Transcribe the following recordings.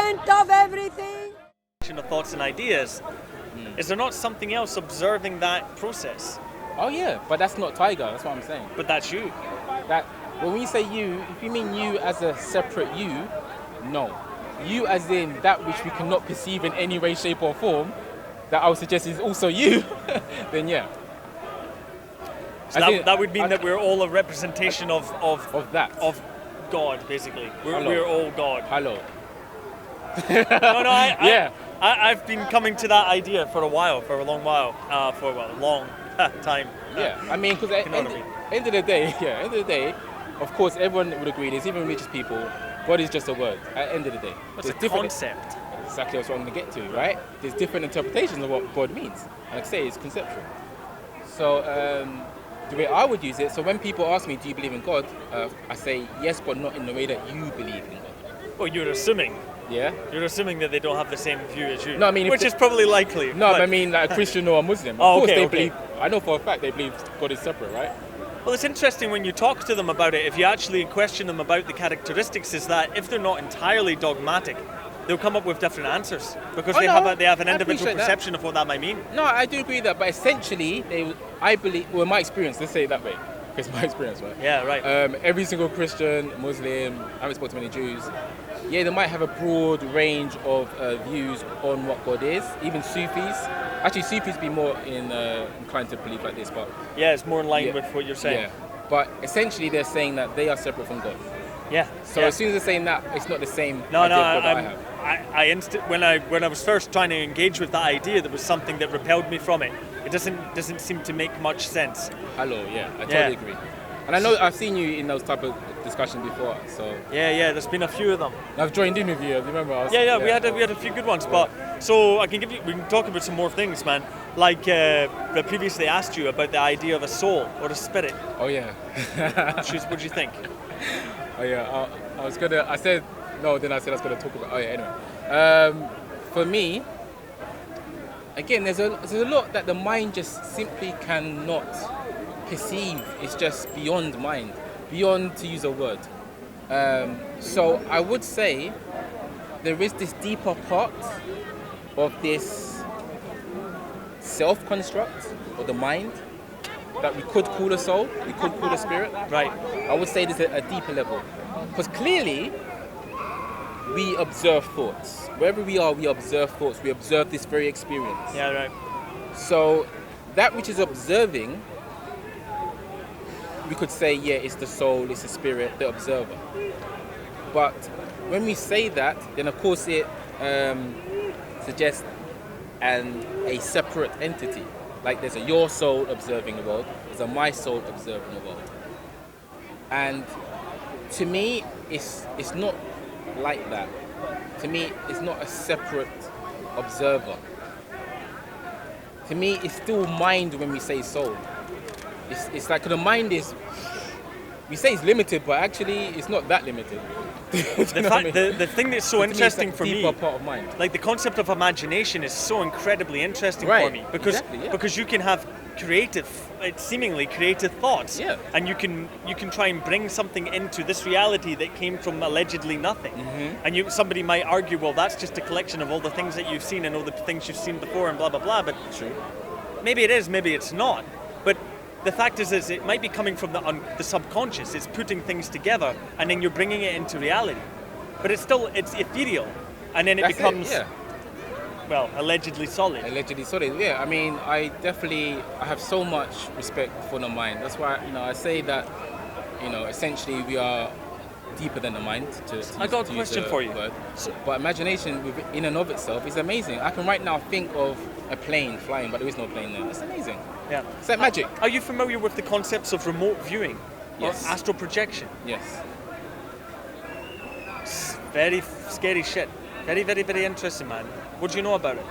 center of everything. Of thoughts and ideas. Is there not something else observing that process? Oh yeah, but that's not Tiger. That's what I'm saying. But that's you. That when you say you, if you mean you as a separate you, no. You as in that which we cannot perceive in any way, shape or form, that I would suggest is also you, then yeah. So that would mean that we're all a representation of that. Of God, basically. Hello. We're all God. Hello. I've been coming to that idea for a long time. Yeah, I mean, because end of the day, of course, everyone would agree. There's even religious people. God is just a word. At the end of the day, it's a concept. Exactly what I'm going to get to, right? There's different interpretations of what God means. And like I say, it's conceptual. So the way I would use it. So when people ask me, "Do you believe in God?" I say yes, but not in the way that you believe in God. Well, you're assuming. Yeah. You're assuming that they don't have the same view as you. No, I mean, which is probably likely. No, but I mean, like a Christian or a Muslim. Of course, they believe. I know for a fact they believe God is separate, right? Well, it's interesting when you talk to them about it. If you actually question them about the characteristics, is that if they're not entirely dogmatic, they'll come up with different answers because they have an individual perception of what that might mean. No, I do agree with that, but essentially, I believe. Well, in my experience, let's say it that way. It's my experience, right? Yeah, right. Every single Christian, Muslim, I haven't spoken to many Jews. Yeah, they might have a broad range of views on what God is. Even Sufis. Actually, Sufis be more inclined to believe like this, but... Yeah, it's more in line with what you're saying. Yeah, but essentially they're saying that they are separate from God. Yeah. So as soon as they're saying that, it's not the same idea of God that I have. When I was first trying to engage with that idea, there was something that repelled me from it. It doesn't seem to make much sense. Hello, yeah, I totally agree. And I know I've seen you in those type of discussions before, so... Yeah, there's been a few of them. I've joined in with you, remember? We had a few good ones, but... So we can talk about some more things, man. Like I previously asked you about the idea of a soul or a spirit. Oh yeah. What do you think? Oh yeah, I said I was gonna talk about... Oh yeah, anyway. For me, again, there's a lot that the mind just simply cannot perceive. It's just beyond mind, beyond, to use a word. So I would say there is this deeper part of this self-construct or the mind that we could call a soul, we could call a spirit. Right. I would say there's a deeper level, because clearly we observe thoughts. Wherever we are, we observe thoughts. We observe this very experience. Yeah, right. So that which is observing, we could say, yeah, it's the soul, it's the spirit, the observer. But when we say that, then of course it suggests a separate entity. Like there's a your soul observing the world, there's a my soul observing the world. And to me, it's not like that. To me, it's not a separate observer. To me, it's still mind when we say soul. It's like the mind is, we say it's limited, but actually it's not that limited. The thing that's so interesting for me, part of mind. Like the concept of imagination is so incredibly interesting for me because you can have seemingly creative thoughts, and you can try and bring something into this reality that came from allegedly nothing, and somebody might argue, well, that's just a collection of all the things that you've seen and all the things you've seen before and blah blah blah. But maybe it is, maybe it's not. But the fact is it might be coming from the subconscious. It's putting things together, and then you're bringing it into reality. But it's ethereal, and then it becomes, allegedly solid. Allegedly solid, yeah. I mean, I have so much respect for the mind. That's why, I say that, essentially we are deeper than the mind. I got a question for you. But imagination, in and of itself, is amazing. I can right now think of a plane flying, but there is no plane there. It's amazing. Yeah. It's like magic. Are you familiar with the concepts of remote viewing? Yes. Or astral projection? Yes. It's very scary shit. Very, very, very interesting, man. What do you know about it?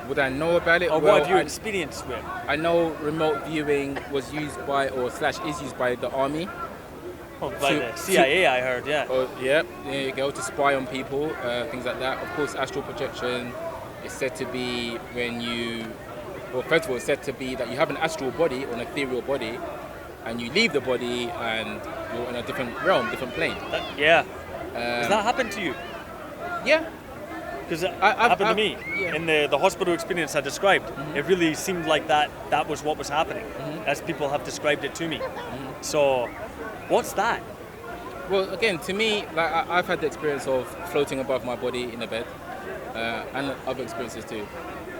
Would I know about it? Or what have you experienced with? I know remote viewing was used by, is used by the army. Oh, by the CIA, I heard, yeah. Oh, yeah, there you go, to spy on people, things like that. Of course, astral projection is said to be first of all, it's said to be that you have an astral body or an ethereal body, and you leave the body and you're in a different realm, different plane. Has that happened to you? Yeah. Because it happened to me in the hospital experience I described. It really seemed like that was what was happening, as people have described it to me. So, what's that? Well, again, to me, like I've had the experience of floating above my body in a bed, and other experiences too.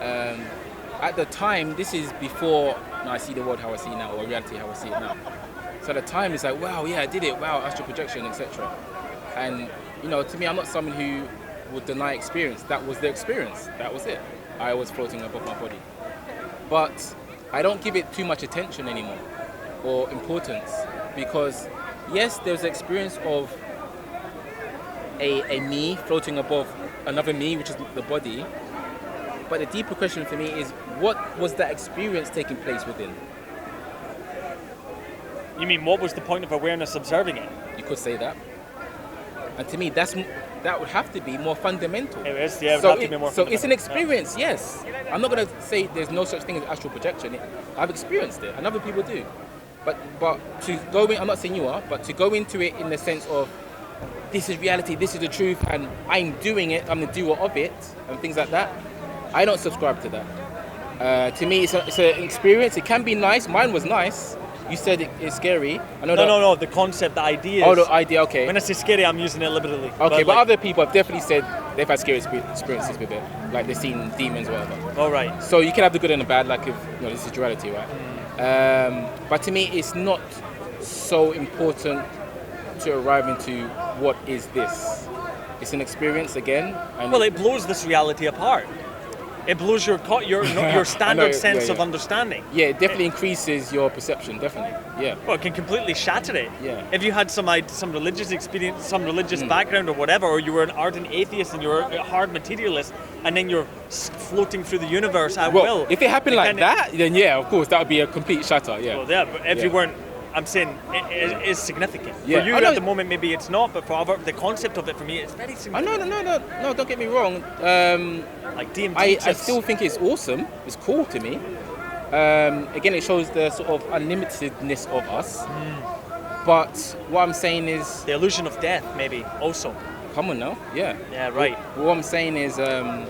At the time, this is before I see the world how I see it now, or reality how I see it now. So at the time, it's like, wow, yeah, I did it. Wow, astral projection, etc. And to me, I'm not someone who would deny experience. That was the experience. That was it. I was floating above my body. But I don't give it too much attention anymore or importance, because yes, there's the experience of a me floating above another me, which is the body. But the deeper question for me is, what was that experience taking place within? You mean, what was the point of awareness observing it? You could say that. And to me, that would have to be more fundamental. It is, yeah, it would have to be more fundamental. So it's an experience, yes. I'm not going to say there's no such thing as astral projection. I've experienced it, and other people do. But to go in, I'm not saying you are, but to go into it in the sense of, this is reality, this is the truth, and I'm doing it, I'm the doer of it, and things like that, I don't subscribe to that. To me, it's an experience. It can be nice. Mine was nice. You said it's scary. I know No. The concept, the idea. Oh, the idea. Okay. When I say scary, I'm using it liberally. Okay, but other people have definitely said they've had scary experiences with it, like they've seen demons, or whatever. All right. So you can have the good and the bad, like if this is duality, right? But to me, it's not so important to arrive into what is this. It's an experience again. And it blows this reality apart. It blows your standard sense of understanding. Yeah, it definitely increases your perception, definitely. Yeah. Well, it can completely shatter it. Yeah. If you had some religious experience, some religious background or whatever, or you were an ardent atheist and you were a hard materialist, and then you're floating through the universe at will. If it happened like that, then yeah, of course, that would be a complete shatter, yeah. Well, yeah, but if you weren't, I'm saying it is significant. Yeah. For you at the moment, maybe it's not, but for other, the concept of it for me, it's very significant. No, don't get me wrong. Like DMT I still think it's awesome. It's cool to me. Again, it shows the sort of unlimitedness of us. But what I'm saying is... the illusion of death, maybe, also. Come on now, yeah. Yeah, right. What I'm saying is... I'll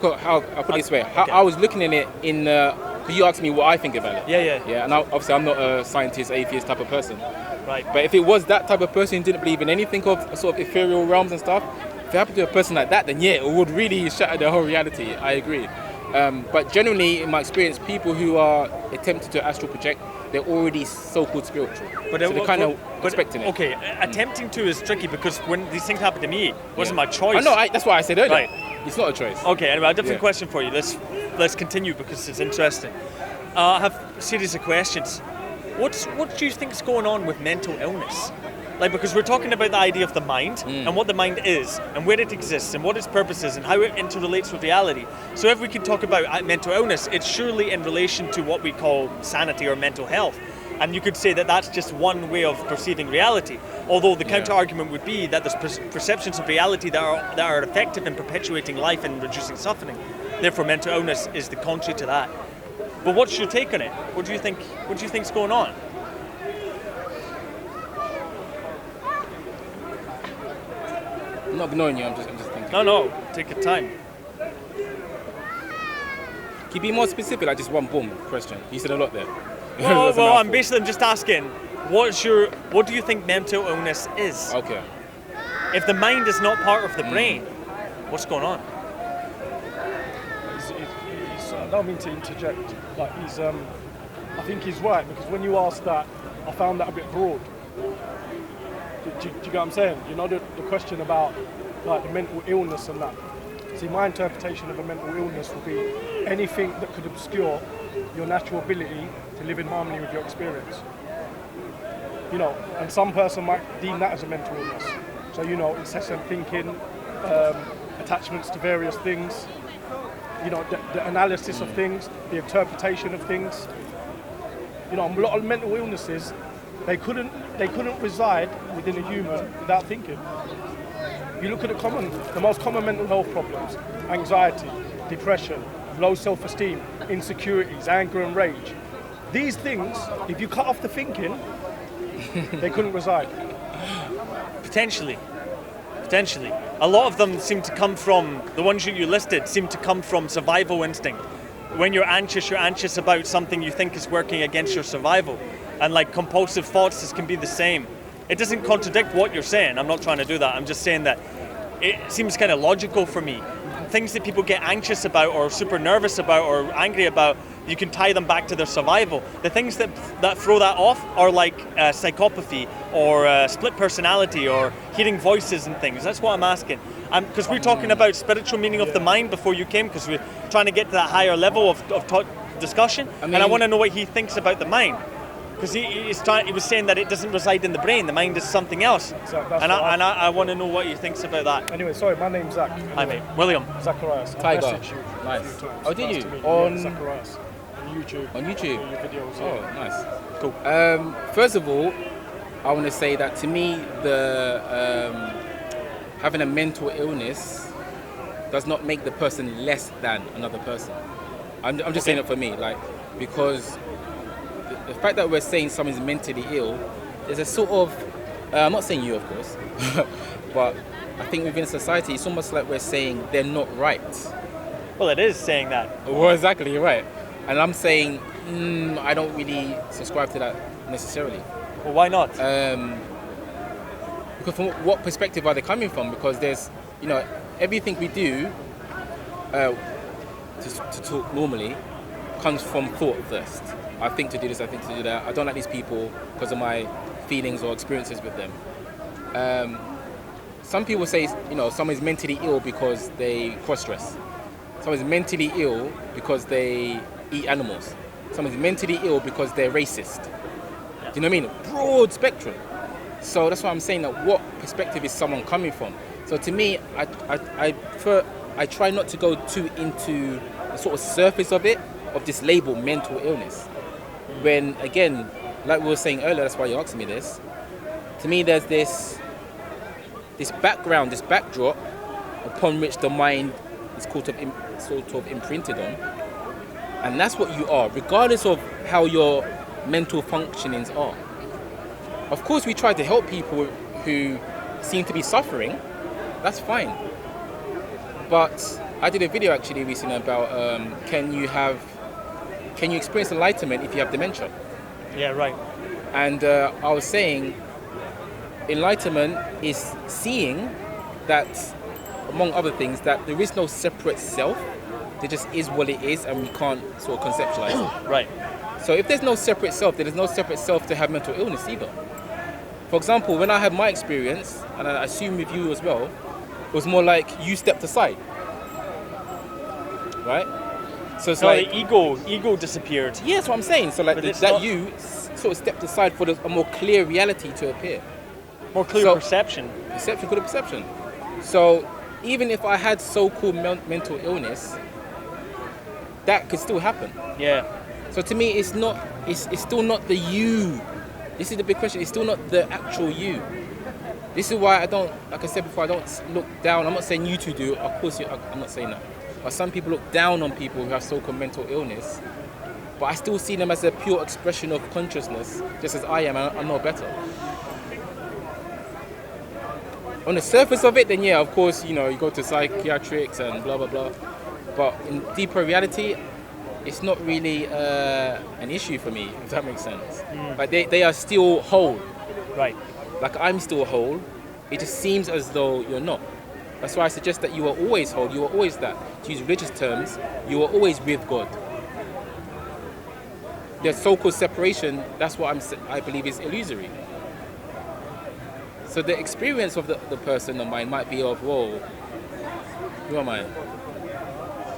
put it this way. Okay. I was looking at it in... because you asked me what I think about it. Yeah, and obviously I'm not a scientist, atheist type of person. Right. But if it was that type of person who didn't believe in anything of sort of ethereal realms and stuff, if it happened to a person like that, then yeah, it would really shatter the whole reality. I agree. But generally, in my experience, people who are attempting to astral project, they're already so-called spiritual. So they're kind of expecting it. Okay, attempting to is tricky because when these things happened to me, it wasn't my choice. I know, that's why I said earlier. Right. It's not a choice. Okay, anyway, a different question for you. Let's continue because it's interesting. I have a series of questions. What do you think is going on with mental illness? Like, because we're talking about the idea of the mind and what the mind is and where it exists and what its purpose is and how it interrelates with reality. So if we can talk about mental illness, it's surely in relation to what we call sanity or mental health. And you could say that that's just one way of perceiving reality. Although the counter-argument would be that there's perceptions of reality that are effective in perpetuating life and reducing suffering. Therefore, mental illness is the contrary to that. But what's your take on it? What do you think's going on? I'm not ignoring you. I'm just thinking. No. Take your time. Can you be more specific? Like just one boom question. You said a lot there. Well, I'm just asking. What do you think mental illness is? Okay. If the mind is not part of the brain, what's going on? I don't mean to interject, but I think he's right, because when you asked that, I found that a bit broad. Do you get what I'm saying? You know, the question about like the mental illness and that. See, my interpretation of a mental illness would be anything that could obscure your natural ability to live in harmony with your experience. You know, and some person might deem that as a mental illness. So, you know, incessant thinking, attachments to various things, you know, the analysis of things, the interpretation of things. You know, a lot of mental illnesses, they couldn't reside within a human without thinking. You look at the most common mental health problems: anxiety, depression, low self-esteem, insecurities, anger and rage. These things, if you cut off the thinking, they couldn't reside. Potentially. Potentially. A lot of them seem to come from, the ones you listed, seem to come from survival instinct. When you're anxious about something you think is working against your survival. And like compulsive thoughts, this can be the same. It doesn't contradict what you're saying. I'm not trying to do that. I'm just saying that it seems kind of logical for me. Things that people get anxious about or super nervous about or angry about, you can tie them back to their survival. The things that throw that off are like psychopathy or split personality or hearing voices and things. That's what I'm asking. Because we're talking about spiritual meaning of the mind before you came, because we're trying to get to that higher level of discussion. And I want to know what he thinks about the mind. Because he was saying that it doesn't reside in the brain, the mind is something else. So I want to know what he thinks about that. Anyway, sorry, my name's Zach. Hi mate, William. Zacharias. Tiger. Nice. Oh, did you? On Zacharias. On YouTube. On YouTube? Your videos, Oh, nice. Cool. First of all, I want to say that to me, the having a mental illness does not make the person less than another person. I'm just saying it for me, like, because the fact that we're saying someone's mentally ill, there's a sort of, I'm not saying you, of course, but I think within society, it's almost like we're saying they're not right. Well, it is saying that. Well, exactly, you're right. And I'm saying, I don't really subscribe to that necessarily. Well, why not? Because from what perspective are they coming from? Because there's, everything we do to talk normally comes from thought first. I think to do this, I think to do that. I don't like these people because of my feelings or experiences with them. Some people say, someone's mentally ill because they cross-dress. Someone's mentally ill because they eat animals. Someone's mentally ill because they're racist. Do you know what I mean? Broad spectrum. So that's why I'm saying that what perspective is someone coming from? So to me, I try not to go too into the sort of surface of it, of this label mental illness. When, again, like we were saying earlier, that's why you asked me this, to me there's this background, this backdrop upon which the mind is sort of imprinted on. And that's what you are, regardless of how your mental functionings are. Of course, we try to help people who seem to be suffering. That's fine. But I did a video actually recently about can you experience enlightenment if you have dementia? Yeah, right. And I was saying enlightenment is seeing that, among other things, that there is no separate self. There just is what it is, and we can't sort of conceptualize it. Right. So if there's no separate self, then there's no separate self to have mental illness either. For example, when I had my experience, and I assume with you as well, it was more like you stepped aside, right? So it's like the ego disappeared. Yeah, that's what I'm saying. So like you sort of stepped aside for a more clear reality to appear. More clear perception. Clear perception. So even if I had so-called mental illness, that could still happen. Yeah. So to me, it's still not the you. This is the big question. It's still not the actual you. This is why I don't, like I said before, I don't look down. I'm not saying you two do. Of course, I'm not saying that. But some people look down on people who have so-called mental illness. But I still see them as a pure expression of consciousness, just as I am. I'm no better. On the surface of it, then yeah, of course, you go to psychiatrics and blah, blah, blah. But in deeper reality, it's not really an issue for me, if that makes sense. Like they are still whole. Right. Like I'm still whole. It just seems as though you're not. That's why I suggest that you are always whole. You are always that. To use religious terms, you are always with God. The so-called separation, that's what I believe is illusory. So the experience of the person of mine might be of, whoa, who am I?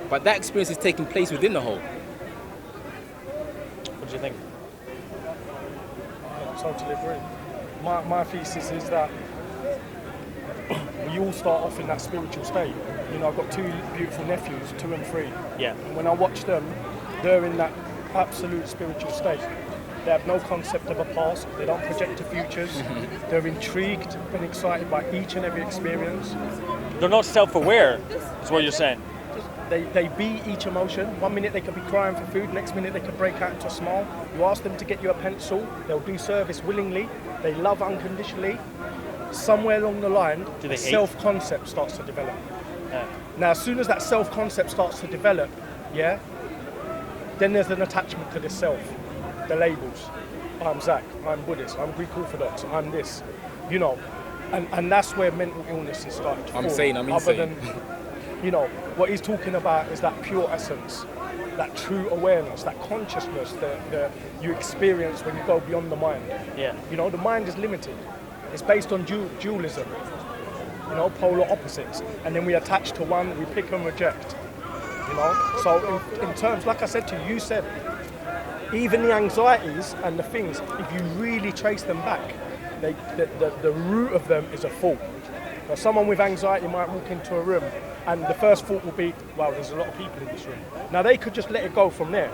But that experience is taking place within the whole. What do you think? I totally agree. My thesis is that we all start off in that spiritual state. I've got two beautiful nephews, 2 and 3. Yeah. And when I watch them, they're in that absolute spiritual state. They have no concept of a past. They don't project to futures. They're intrigued and excited by each and every experience. They're not self-aware, is what you're saying. They be each emotion. One minute they could be crying for food, next minute they could break out into a smile. You ask them to get you a pencil, they'll do service willingly. They love unconditionally. somewhere along the line, Do they hate? self-concept starts to develop. Yeah. Now, as soon as that self-concept starts to develop, yeah, then there's an attachment to the self, the labels. I'm Zach, I'm Buddhist, I'm Greek Orthodox, I'm this, you know. And that's where mental illness is starting to form. I'm insane. You know, what he's talking about is that pure essence, that true awareness, that consciousness that you experience when you go beyond the mind. Yeah. You know, the mind is limited. It's based on dualism, you know, polar opposites. And then we attach to one, we pick and reject. You know, so in terms, like I said to you, you said, even the anxieties and the things, if you really trace them back, the root of them is a thought. Now, someone with anxiety might walk into a room and the first thought will be, wow, there's a lot of people in this room. Now they could just let it go from there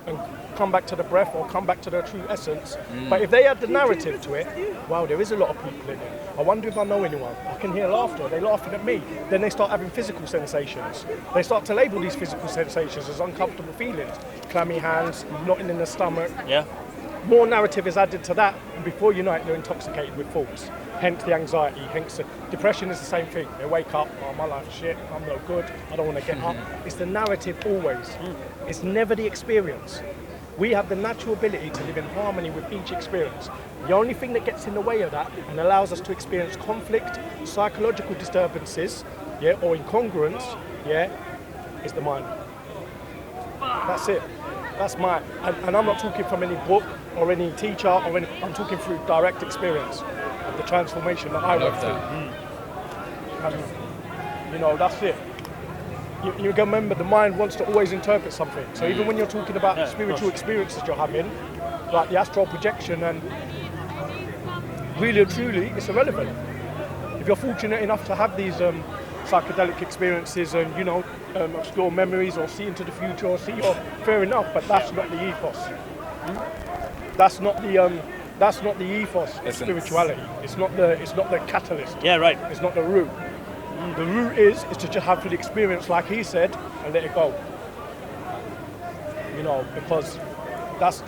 and come back to the breath or come back to their true essence. But if they add the narrative to it, wow, there is a lot of people in it. I wonder if I know anyone. I can hear laughter. Are they laughing at me? Then they start having physical sensations. They start to label these physical sensations as uncomfortable feelings. Clammy hands, knotting in the stomach. Yeah. More narrative is added to that, and before you know it, they're intoxicated with thoughts. Hence the anxiety, hence the depression is the same thing. They wake up, oh, my life's shit, I'm no good, I don't want to get up. It's the narrative always. It's never the experience. We have the natural ability to live in harmony with each experience. The only thing that gets in the way of that and allows us to experience conflict, psychological disturbances, yeah, or incongruence, yeah, is the mind. That's it. That's my, and I'm not talking from any book or any teacher or any, I'm talking through direct experience of the transformation that I went through. And, you know, that's it. You remember the mind wants to always interpret something. So even when you're talking about spiritual experiences you're having, like the astral projection, and really and truly, it's irrelevant. If you're fortunate enough to have these psychedelic experiences and, you know, explore memories or see into the future or see, fair enough, but that's not the ethos. That's not the ethos of spirituality. It's not the catalyst. Yeah, right. It's not the root. The root is to just have the experience, like he said, and let it go. You know, because that's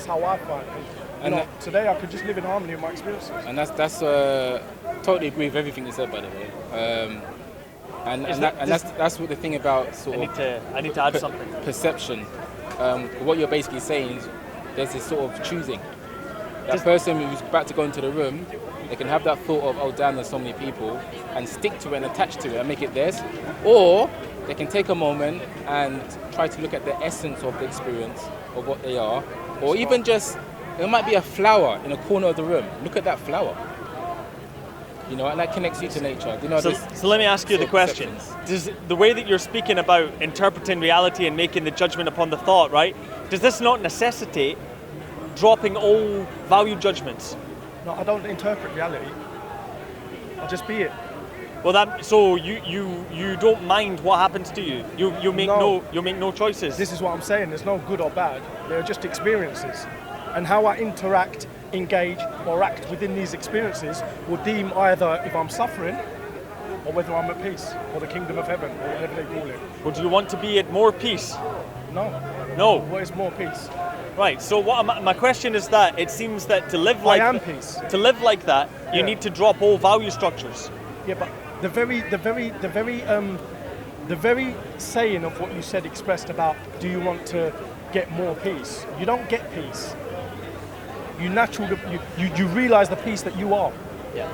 how I find it. You know, today I could just live in harmony with my experiences. And that's totally agree with everything you said, by the way. That's what the thing about sort I need to add something. Perception. What you're basically saying is there's this sort of choosing. That person who's about to go into the room, they can have that thought of, oh damn, there's so many people, and stick to it and attach to it and make it theirs. Or they can take a moment and try to look at the essence of the experience of what they are. Or even just, there might be a flower in a corner of the room. Look at that flower. You know, and that connects you to nature. You know, so let me ask you the question. Does the way that you're speaking about interpreting reality and making the judgment upon the thought, right? Does this not necessitate dropping all value judgments? No, I don't interpret reality. I just be it. Well, so you don't mind what happens to you. You make no choices. This is what I'm saying. There's no good or bad. They're just experiences, and how I interact, engage, or act within these experiences will deem either if I'm suffering or whether I'm at peace, or the kingdom of heaven, or whatever they call it. Well, do you want to be at more peace? No. What is more peace? Right. So my question is that it seems that to live like peace. To live like that, you need to drop all value structures. Yeah, but the very saying of what you said expressed about, do you want to get more peace? You don't get peace. You realize the peace that you are. Yeah.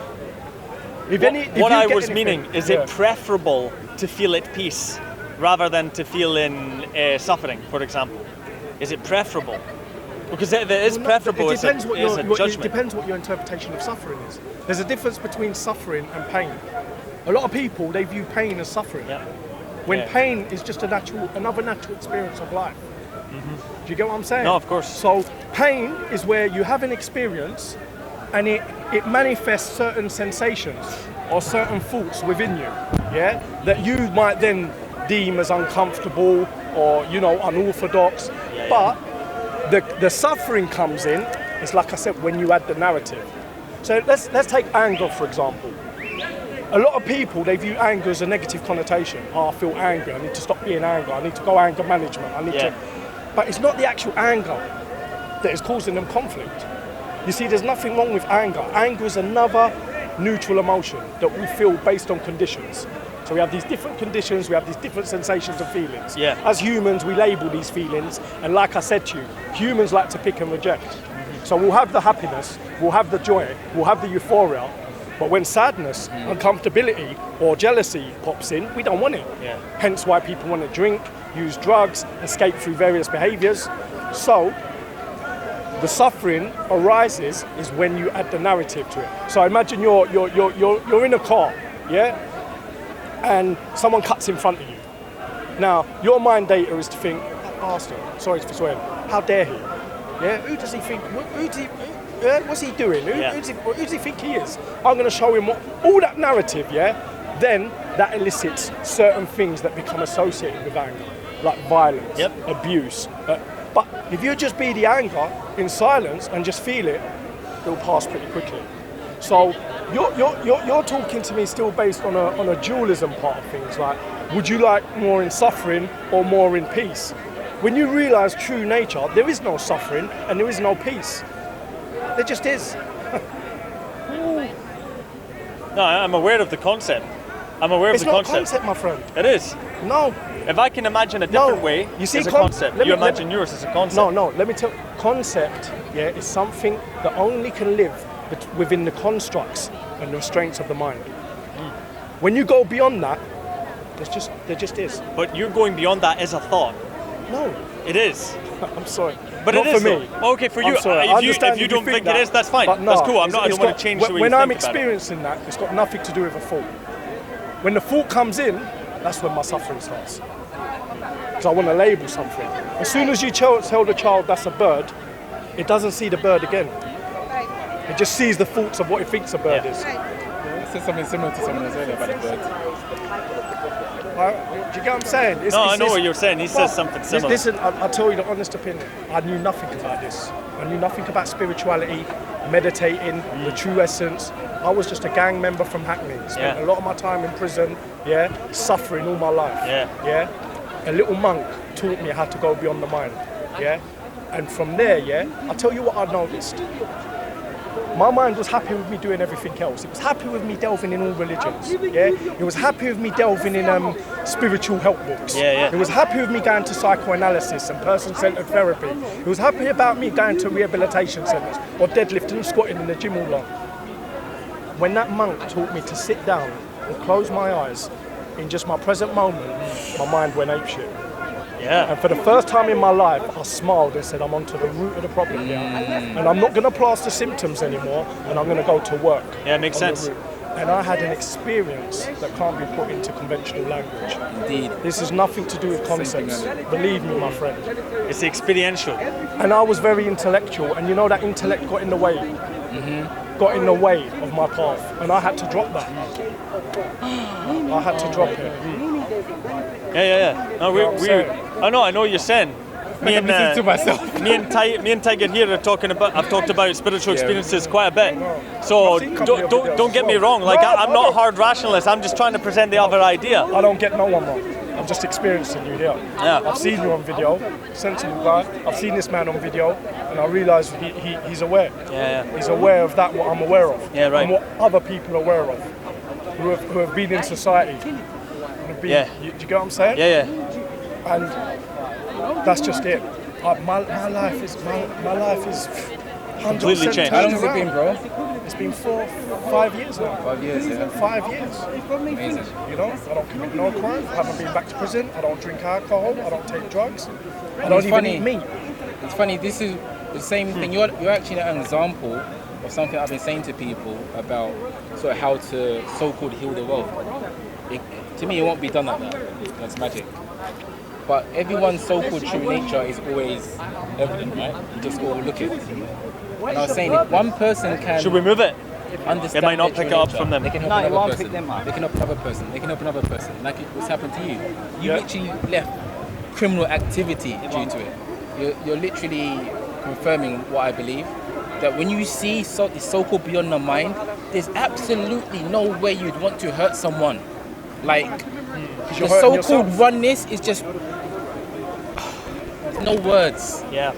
What I was meaning is it preferable to feel at peace rather than to feel in suffering, for example? Is it preferable? Because it is preferable. It depends judgment. It depends what your interpretation of suffering is. There's a difference between suffering and pain. A lot of people, they view pain as suffering. Yeah. When pain is just another natural experience of life. Mm-hmm. Do you get what I'm saying? No, of course. So pain is where you have an experience and it manifests certain sensations or certain thoughts within you, yeah, that you might then deem as uncomfortable or, you know, unorthodox. Yeah, but the suffering comes in, it's like I said, when you add the narrative. So let's take anger, for example. A lot of people, they view anger as a negative connotation. Oh, I feel angry, I need to stop being angry, I need to go anger management, I need to... But it's not the actual anger that is causing them conflict. You see, there's nothing wrong with anger. Anger is another neutral emotion that we feel based on conditions. So we have these different conditions, we have these different sensations and feelings. Yeah. As humans, we label these feelings, and like I said to you, humans like to pick and reject. So we'll have the happiness, we'll have the joy, we'll have the euphoria, but when sadness, uncomfortability, or jealousy pops in, we don't want it. Yeah. Hence why people want to drink, use drugs, escape through various behaviors. So the suffering arises is when you add the narrative to it. So imagine you're in a car, yeah, and someone cuts in front of you. Now your mind data is to think, that bastard, sorry for swearing, how dare he? Yeah, who does he think? What's he doing? Who does he think he is? I'm going to show him all that narrative, yeah. Then that elicits certain things that become associated with anger, like violence, abuse. But if you just be the anger in silence and just feel it, it'll pass pretty quickly. So you're talking to me still based on a dualism part of things. Like, would you like more in suffering or more in peace? When you realise true nature, there is no suffering and there is no peace. There just is. No, I'm aware of the concept. I'm aware of the concept. It's not a concept, my friend. It is. No. If I can imagine a different way, you see, as a concept, you imagine yours as a concept. No, let me tell you, concept, yeah, is something that only can live within the constructs and the restraints of the mind. When you go beyond that, there just is. But you're going beyond that as a thought. No. It is. I'm sorry. But not it is for me. Okay, for you. Sorry. If you don't think it is, that's fine. No, that's cool. I don't want to change the way you think when I'm about it. experiencing that, it's got nothing to do with a thought. When the thought comes in, that's when my suffering starts. Because I want to label something. As soon as you tell the child that's a bird, it doesn't see the bird again. It just sees the thoughts of what it thinks a bird is. I said something similar to someone else earlier about the bird. Do you get what I'm saying? I know what you're saying. He says something similar. Listen, I'll tell you the honest opinion. I knew nothing about this. I knew nothing about spirituality, meditating, the true essence. I was just a gang member from Hackney. Spent a lot of my time in prison, suffering all my life. A little monk taught me how to go beyond the mind. And from there, I'll tell you what I noticed. My mind was happy with me doing everything else. It was happy with me delving in all religions. It was happy with me delving in spiritual help books. It was happy with me going to psychoanalysis and person-centered therapy. It was happy about me going to rehabilitation centres or deadlifting and squatting in the gym all long. When that monk taught me to sit down and close my eyes in just my present moment, my mind went apeshit. And for the first time in my life, I smiled and said, I'm onto the root of the problem here. And I'm not going to plaster symptoms anymore, and I'm going to go to work. Yeah, it makes sense. And I had an experience that can't be put into conventional language. Indeed. This is nothing to do with concepts. Believe me, my friend. It's experiential. And I was very intellectual, and you know that intellect got in the way. Got in the way of my path, and I had to drop that. I had to drop it. No, I know what you're saying. Me and Tiger here are talking about. I've talked about spiritual experiences quite a bit. So don't get me wrong. Like I'm not a hard rationalist. I'm just trying to present the other idea. I don't get no one wrong. I'm just experiencing you here. I've seen you on video, sensible guy. I've seen this man on video, and I realise he's aware. He's aware of that what I'm aware of. And what other people are aware of, who have been in society. Do you get what I'm saying? And that's just it. My life is 100% completely changed. How long has it been, bro? It's been 5 years now. 5 years, yeah. 5 years. Amazing. You know, I don't commit no crime. I haven't been back to prison. I don't drink alcohol. I don't take drugs. I don't even eat meat. It's funny. This is the same thing. You're actually an example of something I've been saying to people about sort of how to so-called heal the world. To me, it won't be done like that. That's magic. But everyone's so-called true nature is always evident, right? You just overlook it. And I was saying, if one person can... Should we move it? Understand it might not pick it up from them. They can help another person. They can help another person. They can help another person. Like what's happened to you. You literally left criminal activity due to it. You're literally confirming what I believe. That when you see the so-called beyond the mind, there's absolutely no way you'd want to hurt someone. Like, the so-called oneness is just no words. Yeah,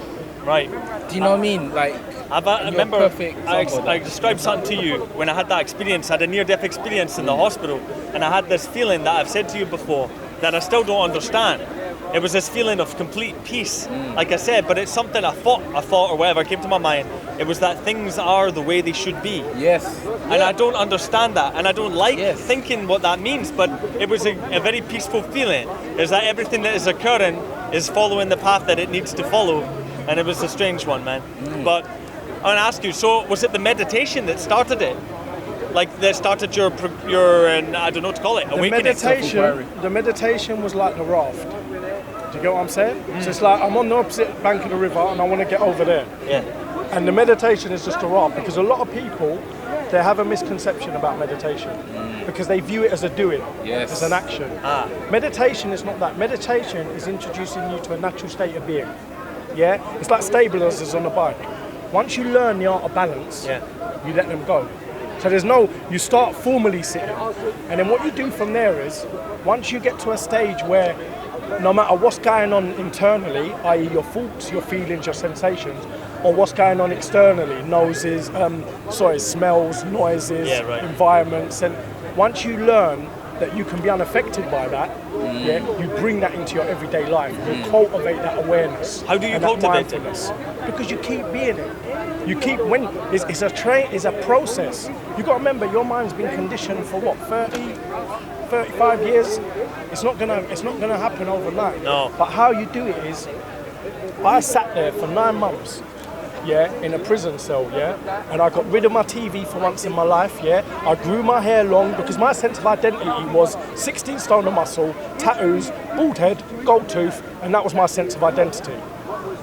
right. Do you know what I mean? Like, I remember I described something to you when I had that experience. I had a near-death experience in the hospital, and I had this feeling that I've said to you before that I still don't understand. It was this feeling of complete peace, like I said, but it's something I thought or whatever came to my mind. It was that things are the way they should be. Yes. And I don't understand that, and I don't like thinking what that means, but it was a very peaceful feeling. Is that everything that is occurring is following the path that it needs to follow, and it was a strange one, man. But I want to ask you, so was it the meditation that started it? Like that started your and I don't know what to call it, awakening? The meditation was like the raft. Do you get what I'm saying? So it's like I'm on the opposite bank of the river and I want to get over there. Yeah. And the meditation is just a raft, because a lot of people, they have a misconception about meditation because they view it as a doing, as an action. Meditation is not that. Meditation is introducing you to a natural state of being. Yeah? It's like stabilizers on a bike. Once you learn the art of balance, you let them go. So you start formally sitting, and then what you do from there is, once you get to a stage where no matter what's going on internally, i.e. your thoughts, your feelings, your sensations, or what's going on externally, smells, noises, environments, and once you learn that you can be unaffected by that, you bring that into your everyday life. You cultivate that awareness. How do you cultivate it? Because you keep being it. You keep it's a process. You got to remember, your mind's been conditioned for what, 35 years. It's not gonna happen overnight. No. But how you do it is, I sat there for 9 months, in a prison cell, and I got rid of my TV for once in my life, I grew my hair long because my sense of identity was 16 stone of muscle, tattoos, bald head, gold tooth, and that was my sense of identity.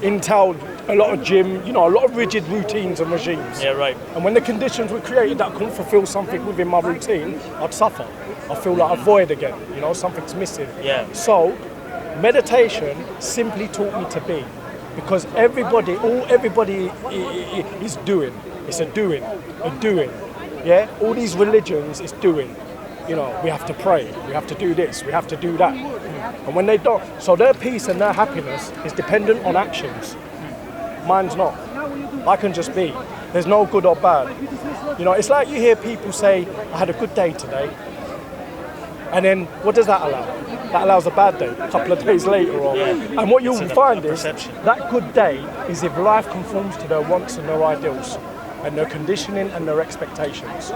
Entailed a lot of gym, a lot of rigid routines and regimes. Yeah, right. And when the conditions were created that I couldn't fulfill something within my routine, I'd suffer. I feel like a void again, something's missing. Yeah. So, meditation simply taught me to be. Because everybody is doing. It's a doing. Yeah? All these religions is doing. We have to pray, we have to do this, we have to do that. And when they don't, so their peace and their happiness is dependent on actions. Mine's not. I can just be. There's no good or bad. It's like you hear people say, I had a good day today. And then what does that allow? That allows a bad day, a couple of days later. And what you'll find is that good day is if life conforms to their wants and their ideals and their conditioning and their expectations.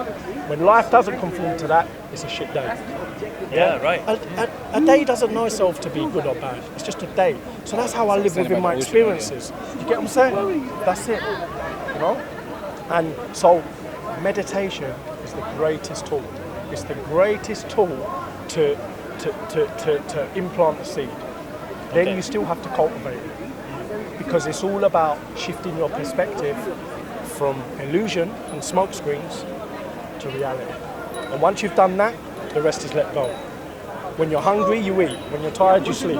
When life doesn't conform to that, it's a shit day. Yeah, right. A day doesn't know itself to be good or bad. It's just a day. So that's how I live within my experiences. You get what I'm saying? That's it. And so meditation is the greatest tool. It's the greatest tool to implant a seed. Then you still have to cultivate it, because it's all about shifting your perspective from illusion and smoke screens to reality. And once you've done that, the rest is let go. When you're hungry, you eat. When you're tired, you sleep.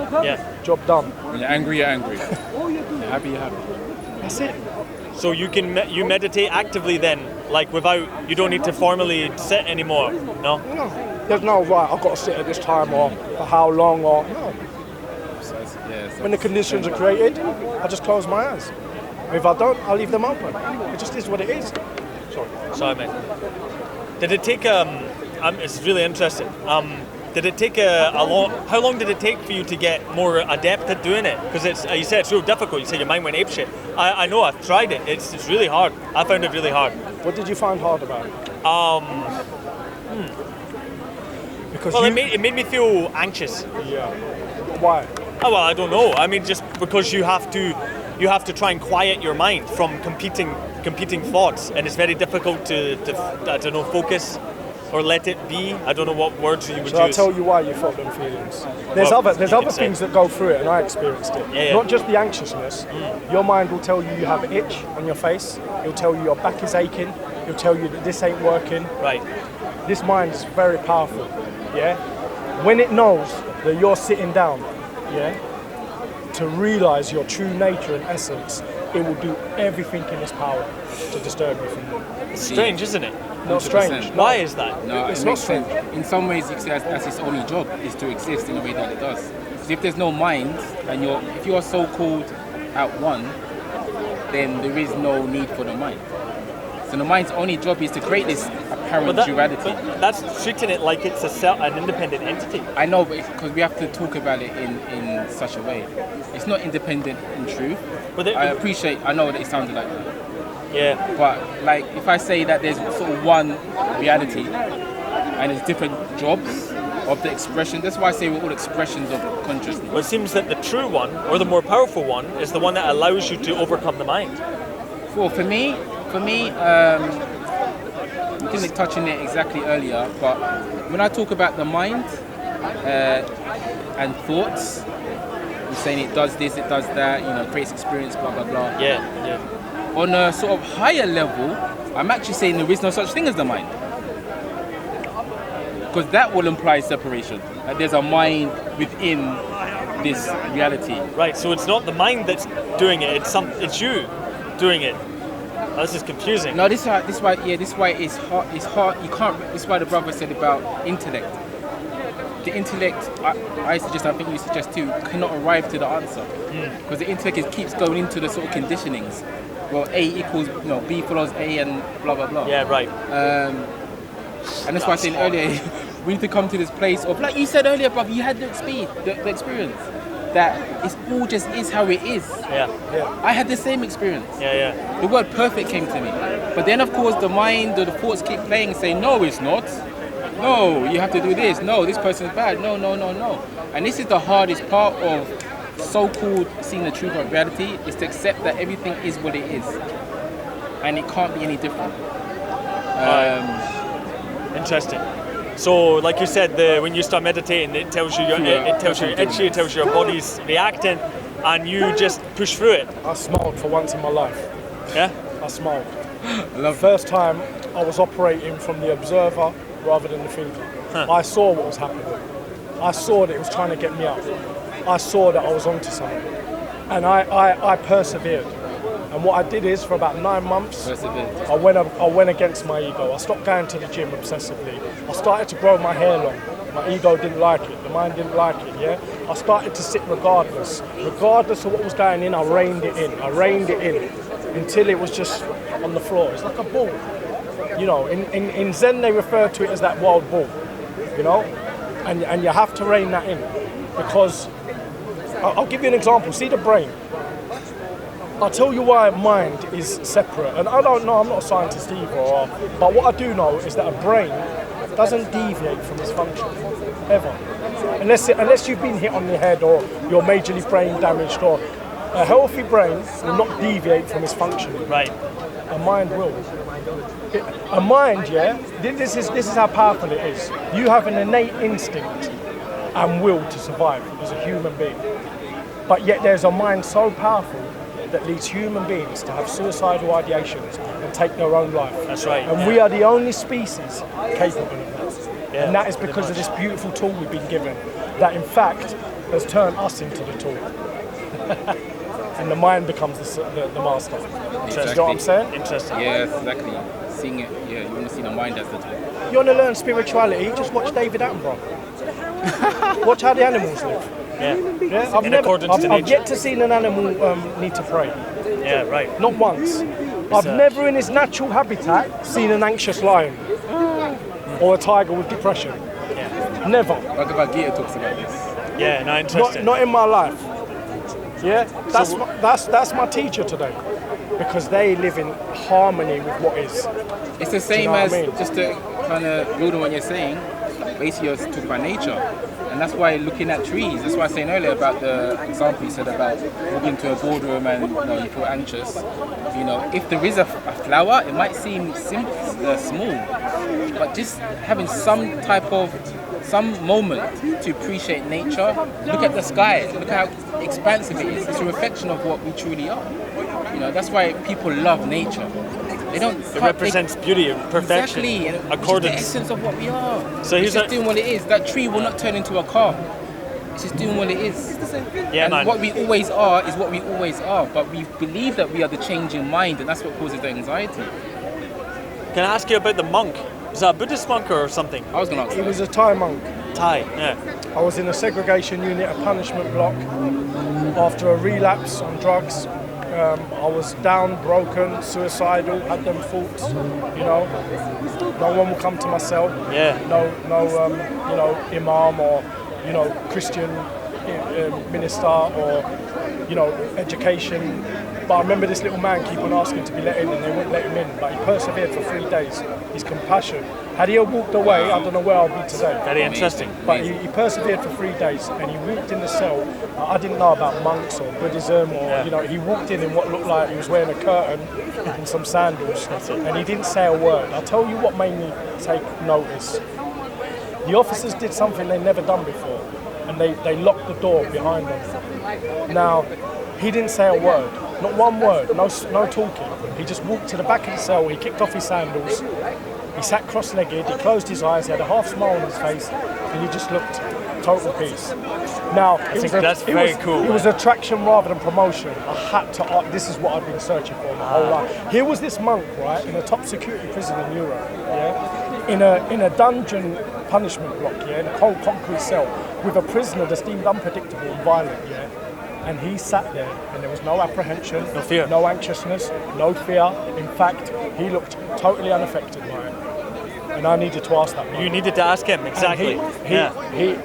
Job done. When you're angry, you're angry. You're happy, you're happy. That's it. So you meditate actively then, like you don't need to formally sit anymore, no? No. There's no, right, I've got to sit at this time or for how long or, no. When the conditions are created, I just close my eyes. If I don't, I'll leave them open. It just is what it is. Sorry, mate. Did it take, it's really interesting. Did it take how long did it take for you to get more adept at doing it? Because you said it's real difficult. You said your mind went apeshit. I know, I've tried it. It's really hard. I found it really hard. What did you find hard about it? Because it made me feel anxious. Yeah. Why? Oh, well, I don't know. I mean, just because you have to try and quiet your mind from competing thoughts, and it's very difficult to I don't know, focus or let it be. I don't know what words you would use. I'll tell you why you felt them feelings. There's other things that go through it, and I experienced it. Yeah. Not just the anxiousness. Your mind will tell you have an itch on your face. It'll tell you your back is aching. It'll tell you that this ain't working. Right. This mind is very powerful. Yeah. When it knows that you're sitting down, to realise your true nature and essence, it will do everything in its power to disturb you from that. It's strange, isn't it? Not strange. No. Why is that? No, it's it not makes strange. sense. In some ways, you can say that's its only job is to exist in the way that it does. Because if there's no mind, and if you're so called at one, then there is no need for the mind. So the mind's only job is to create this apparent duality. But that's treating it like it's an independent entity. I know, but because we have to talk about it in such a way. It's not independent in truth. But I know that it sounded like that. Yeah. But like, if I say that there's sort of one reality and there's different jobs of the expression, that's why I say we're all expressions of consciousness. Well, it seems that the true one, or the more powerful one, is the one that allows you to overcome the mind. Well, for me, we didn't touch on it exactly earlier, but when I talk about the mind and thoughts, I'm saying it does this, it does that, creates experience, blah, blah, blah. Yeah. On a sort of higher level, I'm actually saying there is no such thing as the mind. Because that will imply separation. That there's a mind within this reality. Right, so it's not the mind that's doing it, it's you doing it. Oh, this is confusing. No, this is why it's hard. It's hard. You can't. This is why the brother said about intellect. The intellect, I suggest, I think you suggest too, cannot arrive to the answer because the intellect keeps going into the sort of conditionings. Well, A equals, B follows A, and blah blah blah. Yeah, right. And that's why I said earlier, we need to come to this place of, like you said earlier, brother, you had the experience. That it's all just is how it is. Yeah. I had the same experience. Yeah. The word perfect came to me. But then of course the mind or the thoughts keep playing and saying, no, it's not. No, you have to do this. No, this person's bad. No. And this is the hardest part of so-called seeing the truth of reality, is to accept that everything is what it is. And it can't be any different. Interesting. So, like you said, when you start meditating, it tells you it tells you itchy, it tells you your body's reacting, and you just push through it. I smiled for once in my life. Yeah? I smiled. The first time I was operating from the observer rather than the thinker. I saw what was happening. I saw that it was trying to get me up. I saw that I was onto something. And I persevered. And what I did is, for about 9 months, I went against my ego. I stopped going to the gym obsessively. I started to grow my hair long. My ego didn't like it. The mind didn't like it, yeah? I started to sit regardless. Regardless of what was going in, I reined it in. Until it was just on the floor. It's like a ball. In Zen they refer to it as that wild ball, And you have to rein that in. Because, I'll give you an example. See the brain. I'll tell you why mind is separate, and I don't know, I'm not a scientist either, but what I do know is that a brain doesn't deviate from its function, ever. Unless you've been hit on the head or you're majorly brain damaged, or a healthy brain will not deviate from its function. Right. A mind will. A mind, this is how powerful it is. You have an innate instinct and will to survive as a human being. But yet there's a mind so powerful that leads human beings to have suicidal ideations and take their own life. That's right. And we are the only species capable of that. Yeah, and that is because of this beautiful tool we've been given, that in fact has turned us into the tool. And the mind becomes the master. Exactly. You know what I'm saying? Interesting. Yeah, exactly. Seeing it, you want to see the mind as the tool. You want to learn spirituality, just watch David Attenborough. Watch how the animals live. Yeah. I've yet to see an animal need to pray. Yeah, right. Not once. I've never in his natural habitat seen an anxious lion or a tiger with depression. Yeah. Never. Bhagavad Gita talks about this. Yeah, no, interesting. Not in my life. Yeah, that's my teacher today, because they live in harmony with what is. It's the same as, just to kind of build on what you're saying, basically you're talking about nature. And that's why looking at trees, that's why I was saying earlier about the example you said about walking into a boardroom and you feel anxious. If there is a flower, it might seem small, but just having some moment to appreciate nature, look at the sky, look how expansive it is. It's a reflection of what we truly are. That's why people love nature. It represents beauty and perfection. Exactly, and accordance. It's the essence of what we are. So it's just doing what it is. That tree will not turn into a car. It's just doing what it is. Yeah, and what we always are is what we always are. But we believe that we are the changing mind, and that's what causes the anxiety. Can I ask you about the monk? Was that a Buddhist monk or something? I was going to ask. He was a Thai monk. Thai, yeah. I was in a segregation unit, a punishment block, after a relapse on drugs. I was down, broken, suicidal, had them thoughts, you know. No one will come to my cell. Yeah. No, you know, imam or, you know, Christian minister or, you know, education. But I remember this little man keep on asking to be let in, and they wouldn't let him in. But he persevered for 3 days. His compassion. Had he walked away, I don't know where I'll be today. Very interesting. But he persevered for 3 days, and he walked in the cell. I didn't know about monks or Buddhism, or you know, he walked in what looked like he was wearing a curtain and some sandals, and he didn't say a word. I'll tell you what made me take notice. The officers did something they'd never done before, and they locked the door behind them. Now, he didn't say a word, not one word, no talking. He just walked to the back of the cell, he kicked off his sandals, he sat cross-legged, he closed his eyes, he had a half smile on his face, and he just looked total peace. Now, that's very cool. It was attraction rather than promotion. I had to, this is what I've been searching for my whole life. Here was this monk, right, in a top security prison in Europe, yeah, in a dungeon punishment block, yeah, in a cold concrete cell, with a prisoner that's deemed unpredictable and violent, yeah. And he sat there, and there was no apprehension, no fear, no anxiousness, no fear. In fact, he looked totally unaffected by it. And I needed to ask that man. You needed to ask him, exactly.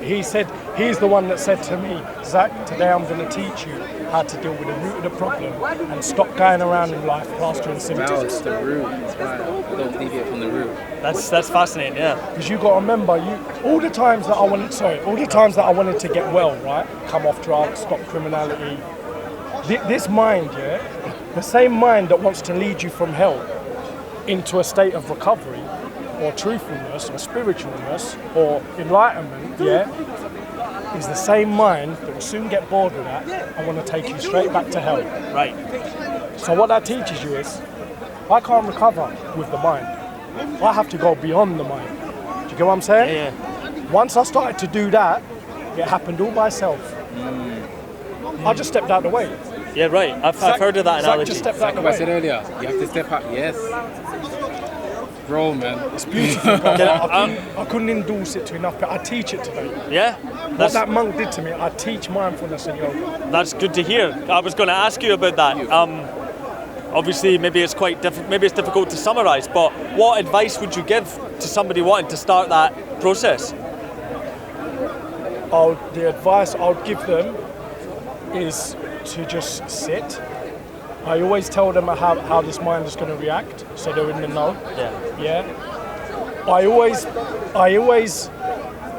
He said, he's the one that said to me, Zach, today I'm going to teach you how to deal with the root of the problem and stop going around in life plastering symptoms. Wow, it's the root. That's right. Don't deviate from the root. That's fascinating, yeah. Because you got to remember, all the times that I wanted to get well, right? Come off drugs, stop criminality. This mind, yeah, the same mind that wants to lead you from hell into a state of recovery, or truthfulness, or spiritualness, or enlightenment, yeah, is the same mind that will soon get bored with that and want to take you straight back to hell. Right. So what that teaches you is, I can't recover with the mind. I have to go beyond the mind. Do you get what I'm saying? Yeah. Once I started to do that, it happened all by itself. I just stepped out of the way. Yeah, right. I've heard of that analogy. Just stepped out of the I way. said earlier, you have to step up. Yes. Bro, man. It's beautiful. I couldn't endorse it to enough, but I teach it today. Yeah. What that monk did to me, I teach mindfulness and yoga. That's good to hear. I was going to ask you about that. Obviously, maybe it's difficult to summarise, but what advice would you give to somebody wanting to start that process? The advice I would give them is to just sit. I always tell them how this mind is going to react, so they're in the know. Yeah. I always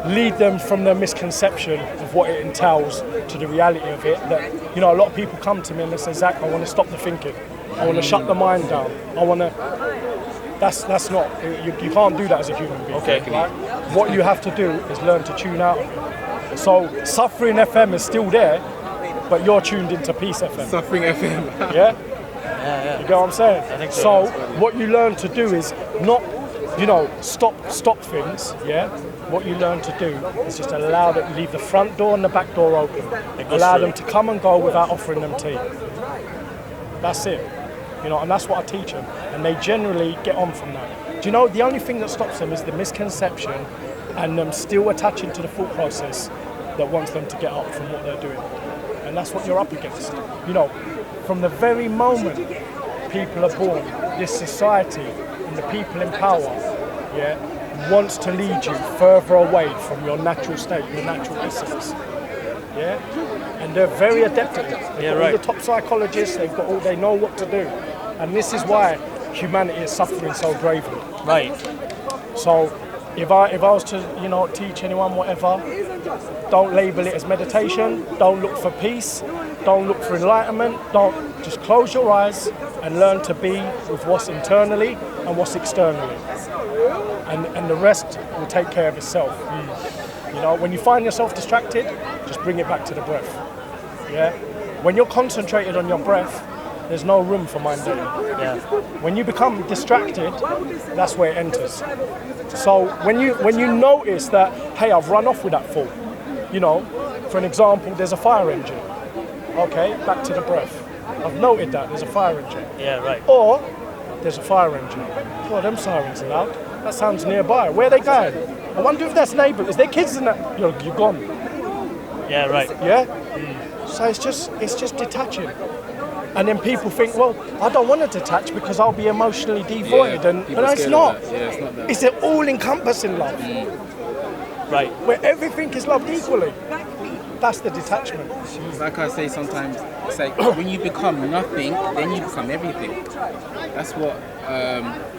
lead them from the misconception of what it entails to the reality of it. That, you know, a lot of people come to me and they say, Zach, I want to stop the thinking. I want to shut the mind down. I want to. That's not. You can't do that as a human being. Okay. Right? What you have to do is learn to tune out of it. So Suffering FM is still there, but you're tuned into Peace FM. Suffering FM. Yeah? Yeah. You get what I'm saying? I think so. What you learn to do is not, stop things, yeah? What you learn to do is just leave the front door and the back door open. Allow them to come and go without offering them tea. That's it. And that's what I teach them. And they generally get on from that. Do you know, the only thing that stops them is the misconception and them still attaching to the thought process that wants them to get up from what they're doing. And that's what you're up against. From the very moment people are born, this society and the people in power, yeah, wants to lead you further away from your natural state, your natural essence. Yeah? And they're very adept at it. They've got all the top psychologists, they know what to do. And this is why humanity is suffering so gravely. Right. So if I was to, teach anyone whatever, don't label it as meditation, don't look for peace, don't look for enlightenment, just close your eyes and learn to be with what's internally and what's externally. And the rest will take care of itself. When you find yourself distracted, just bring it back to the breath. Yeah? When you're concentrated on your breath, there's no room for mind dating. Yeah. When you become distracted, that's where it enters. So when you notice that, hey, I've run off with that thought, for an example, there's a fire engine. Okay, back to the breath. I've noted that there's a fire engine. Yeah, right. Or there's a fire engine. Well, them sirens are loud. That sounds nearby. Where are they going? I wonder if that's neighbours. Is there kids in that? You're gone. Yeah, right. Yeah. So it's just detaching. And then people think, well, I don't want to detach because I'll be emotionally devoid. And it's not. It's not that. It's an all-encompassing love. Right. Where everything is loved equally. That's the detachment. Like I say sometimes, it's like when you become nothing, then you become everything. That's what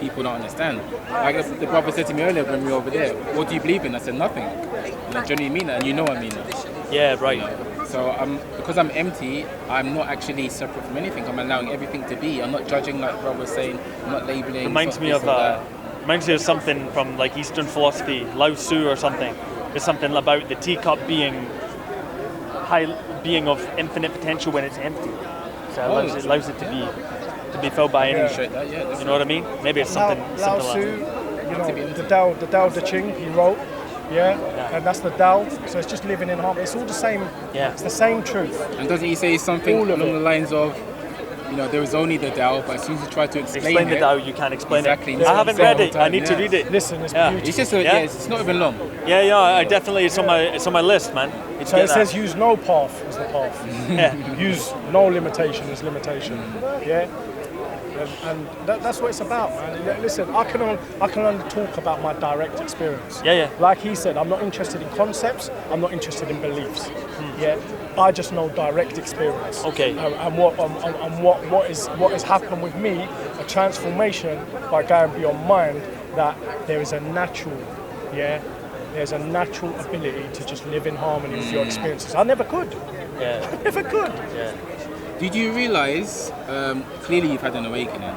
people don't understand. Like the brother said to me earlier when we were over there, what do you believe in? I said nothing. And I genuinely mean that, and you know I mean that. Yeah, right. You know? So because I'm empty, I'm not actually separate from anything. I'm allowing everything to be. I'm not judging, like brother was saying. I'm not labeling. Reminds me of something from like Eastern philosophy, Lao Tzu or something. There's something about the teacup being of infinite potential when it's empty. So it allows it to be filled by any. You know what I mean? Maybe it's something Lao simple. Tzu, the Tao Te Ching he wrote. And that's the Tao. So it's just living in harmony. It's all the same. Yeah. It's the same truth. And doesn't he say something along the lines of, there is only the Tao, but as soon as you try to explain the Tao, you can't explain exactly. it. I haven't read it. I need to read it. Listen, it's beautiful. It's just it's not even long. I definitely it's on my list, man. So it says use no path as the path. Use no limitation as limitation. And that's what it's about, man. Listen, I can only talk about my direct experience. Like he said, I'm not interested in concepts. I'm not interested in beliefs. I just know direct experience. Okay. And what has happened with me, a transformation by going beyond mind. That there is a natural, there's a natural ability to just live in harmony with your experiences. I never could. I never could. Did you realise, clearly you've had an awakening,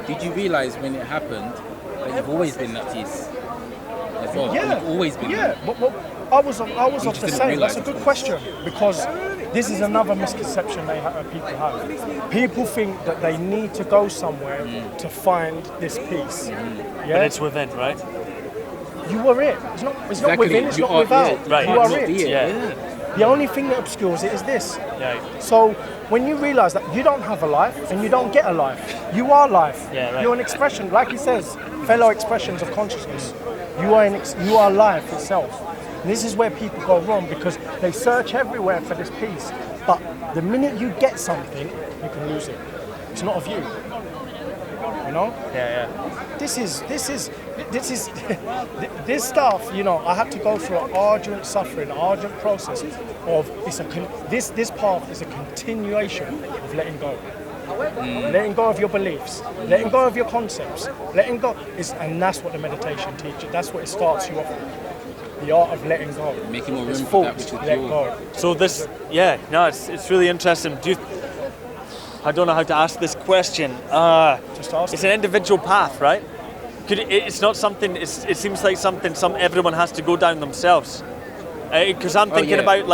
did you realise when it happened that you've always been at peace? As well? You've always been there? But I was of the same. That's a good question, because this is another misconception people have. People think that they need to go somewhere to find this peace. But it's within, right? You are it. It's not within, it's not without. Right. You are it. The only thing that obscures it is this. So when you realise that you don't have a life and you don't get a life, you are life. You're an expression, like he says, fellow expressions of consciousness. You are life itself. And this is where people go wrong, because they search everywhere for this peace. But the minute you get something, you can lose it. It's not of you. You know? This stuff, I had to go through an arduous suffering, arduous process of this path is a continuation of letting go. Letting go of your beliefs, letting go of your concepts, letting go and that's what the meditation teaches. That's what it starts you off with. The art of letting go. Making more room for that which is let go. So it's really interesting. I don't know how to ask this question. Just ask. It's an individual path, right? It's not something. It seems like something everyone has to go down themselves. Because I'm thinking about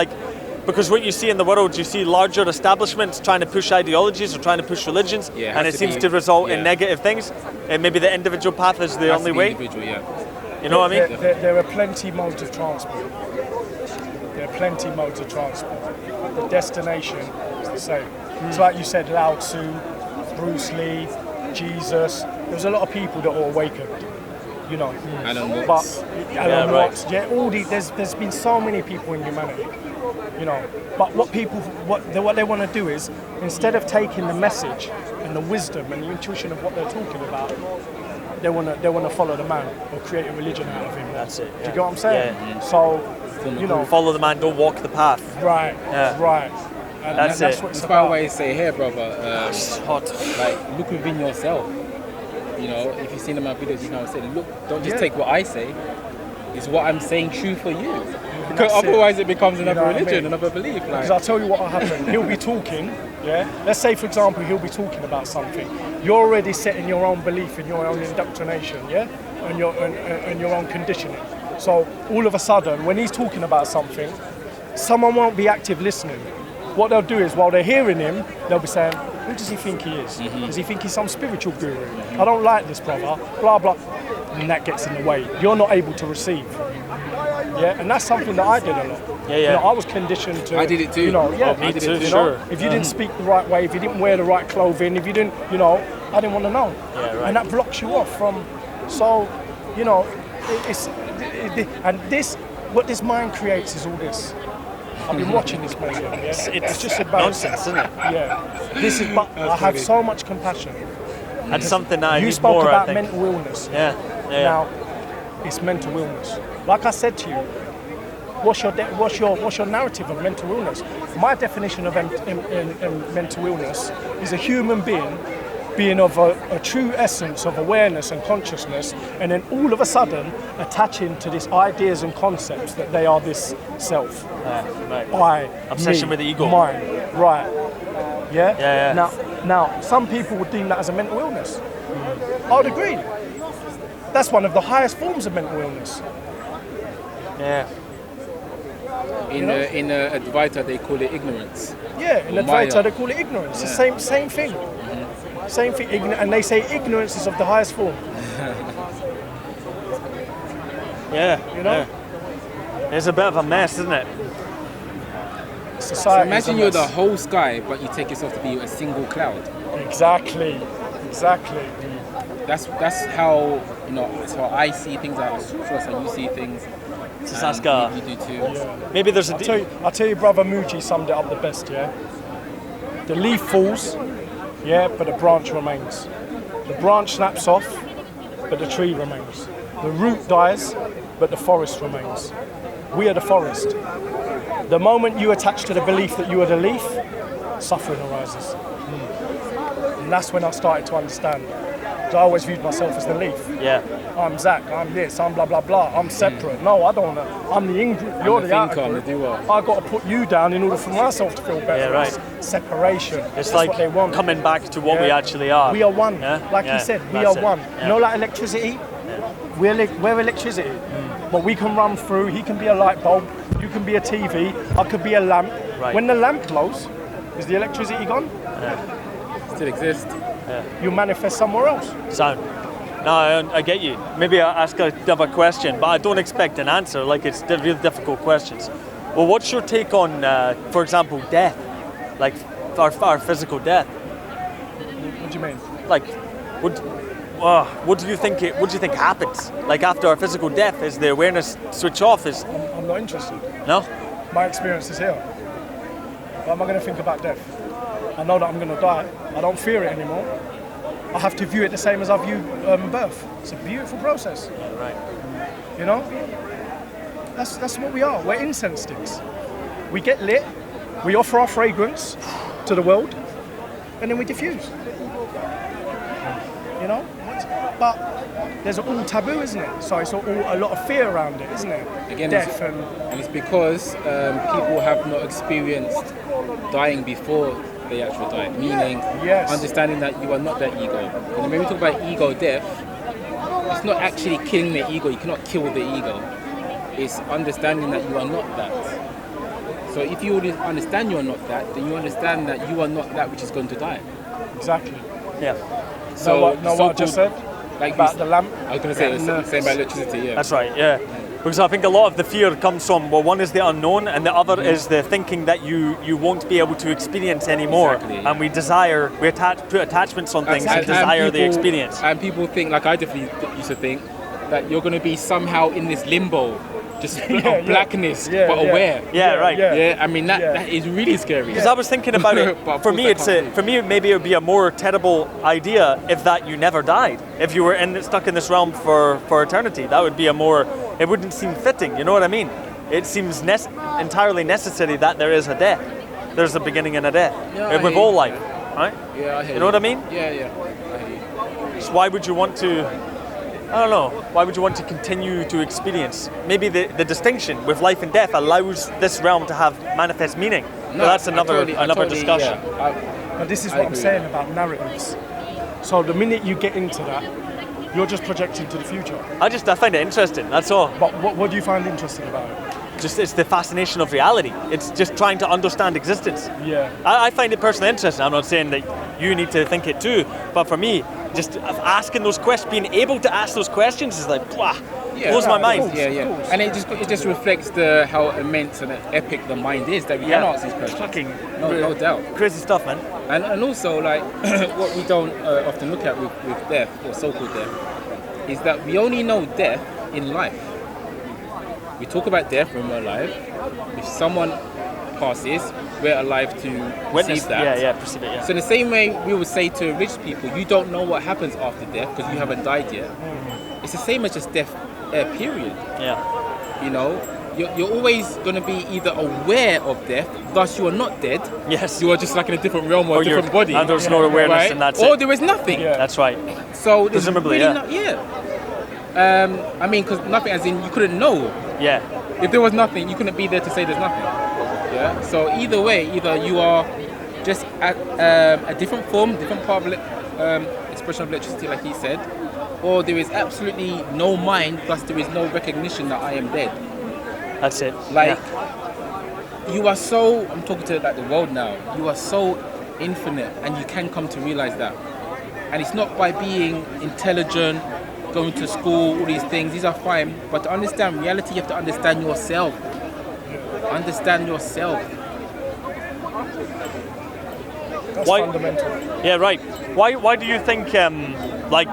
because what you see in the world, you see larger establishments trying to push ideologies or trying to push religions, and it seems to result in negative things. And maybe the individual path is the only way. You know what I mean? There are plenty modes of transport. The destination is the same. It's like you said, Lao Tzu, Bruce Lee, Jesus. There was a lot of people that were awakened. Alan Watts. Watts. There's been so many people in humanity. But what they want to do is, instead of taking the message and the wisdom and the intuition of what they're talking about, they want to follow the man or create a religion out of him. That's it. Do you get what I'm saying? So, follow the man, don't walk the path. Right. And that's it. what it's Inspired about. what you say here, brother. It's hot. Look within yourself. If you've seen in my videos, you can say, look, don't just take what I say. Is what I'm saying true for you? Because otherwise it becomes another religion, another belief. Because I'll tell you what will happen. He'll be talking, Let's say, for example, he'll be talking about something. You're already setting your own belief and your own indoctrination, and your own conditioning. So all of a sudden, when he's talking about something, someone won't be active listening. What they'll do is, while they're hearing him, they'll be saying, who does he think he is? Does he think he's some spiritual guru? I don't like this brother, blah, blah. And that gets in the way. You're not able to receive. And that's something that I did a lot. I was conditioned to... I did it too. Me too, sure. If you didn't speak the right way, if you didn't wear the right clothing, if you didn't, I didn't want to know. And that blocks you off from... So, what this mind creates is all this. I've been watching this movie. Yeah? It's just about nonsense, isn't it? Yeah. This is. But I have so much compassion. And something that I you need spoke more, about I think. mental illness. Yeah. Now, it's mental illness. Like I said to you, what's your narrative of mental illness? My definition of mental illness is a human being of a true essence of awareness and consciousness, and then all of a sudden attaching to these ideas and concepts that they are this self. Right. I, obsession me, with the ego. mine. Right. Yeah? Yeah. Now, some people would deem that as a mental illness. I would agree. That's one of the highest forms of mental illness. Yeah. In Advaita, they call it ignorance. Yeah, in Advaita, they call it ignorance. Yeah. The same thing. Same thing, and they say ignorance is of the highest form. Yeah. You know? Yeah. It's a bit of a mess, isn't it? So Society. imagine you're the whole sky, but you take yourself to be a single cloud. Exactly. That's how that's how I see things. That's how you see things. Saska. You do too. Yeah. Maybe there's a. I'll tell you, brother Muji summed it up the best. Yeah. The leaf falls, yeah, but the branch remains. The branch snaps off, but the tree remains. The root dies, but the forest remains. We are the forest. The moment you attach to the belief that you are the leaf, suffering arises. And that's when I started to understand. I always viewed myself as the leaf. Yeah. I'm Zach, I'm this, I'm blah, blah, blah, I'm separate. No, I don't want to. I'm the in-group, you're the out-group. I've got to put you down in order for myself to feel better. Yeah, right. It's separation. It's That's like what they want. coming back to what we actually are. We are one. Yeah? Like Yeah, you said, we that's are it. one. Yeah. You know, like electricity? We're electricity. But we can run through, he can be a light bulb, you can be a TV, I could be a lamp. Right. When the lamp glows, is the electricity gone? Still exist. You manifest somewhere else. Sound. No, I get you. Maybe I'll ask another question, but I don't expect an answer. Like, it's real difficult questions. Well, what's your take on, for example, death? Like, our physical death? What do you mean? Like, what do you think? What do you think happens? Like, after our physical death, is the awareness switch off? I'm not interested. No? My experience is here. Why am I going to think about death? I know that I'm going to die. I don't fear it anymore. I have to view it the same as I view birth. It's a beautiful process. Right. You know? That's what we are. We're incense sticks. We get lit, we offer our fragrance to the world, and then we diffuse. You know? But there's all taboo, isn't it? So it's all a lot of fear around it, isn't it? Again, death and it's because people have not experienced dying before they actually die, meaning understanding that you are not that ego. And when we talk about ego death, it's not actually killing the ego. You cannot kill the ego. It's understanding that you are not that. So if you understand you are not that, then you understand that you are not that which is going to die. Exactly. Yeah. So what I just said? Like about the lamp? I was going to say the same about electricity, yeah. That's right, yeah. Because I think a lot of the fear comes from, well, one is the unknown, and the other is the thinking that you won't be able to experience anymore. Exactly, yeah. And we put attachments on things and desire the experience. And people think, like I definitely used to think, that you're going to be somehow in this limbo, just of blackness, but aware. Yeah, right. Yeah, I mean, that is really scary. Because I was thinking about it, for me, maybe it would be a more terrible idea if that you never died. If you were stuck in this realm for eternity, that would be it wouldn't seem fitting, you know what I mean? It seems entirely necessary that there is a death. There's a beginning and a death. With all life, right? Yeah, I hear you know what I mean? Yeah, I hear you. So why would you want to, I don't know, why would you want to continue to experience? Maybe the distinction with life and death allows this realm to have manifest meaning. No, but that's another discussion. Yeah. But this is what I'm saying about narratives. So the minute you get into that, you're just projecting to the future. I find it interesting, that's all. But what do you find interesting about it? Just it's the fascination of reality. It's just trying to understand existence. Yeah. I find it personally interesting. I'm not saying that you need to think it too, but for me, just asking those questions, being able to ask those questions is like, blows my mind. Yeah. And it just reflects how immense and epic the mind is that we can ask these questions. Fucking no doubt. Crazy stuff, man. And also, like, what we don't often look at with death, or so-called death, is that we only know death in life. We talk about death when we're alive. If someone passes, we're alive to receive that. Perceive it, yeah. So in the same way we would say to religious people, you don't know what happens after death because you haven't died yet. It's the same as just death, period. Yeah. You know, you're always going to be either aware of death, thus you are not dead. Yes. You are just like in a different realm or a different body. And there's no awareness, right? and that's or it. there is nothing. Yeah. That's right. So there's Presumably, really I mean, because nothing, as in you couldn't know. Yeah. If there was nothing, you couldn't be there to say there's nothing. Yeah. So either way, either you are just at a different form, different part of expression of electricity, like he said, or there is absolutely no mind, thus there is no recognition that I am dead. That's it. Like, you are so, I'm talking to like the world now, you are so infinite, and you can come to realize that. And it's not by being intelligent, going to school, all these things, these are fine, but to understand reality, you have to understand yourself. Understand yourself. That's fundamental. Yeah, right. Why do you think like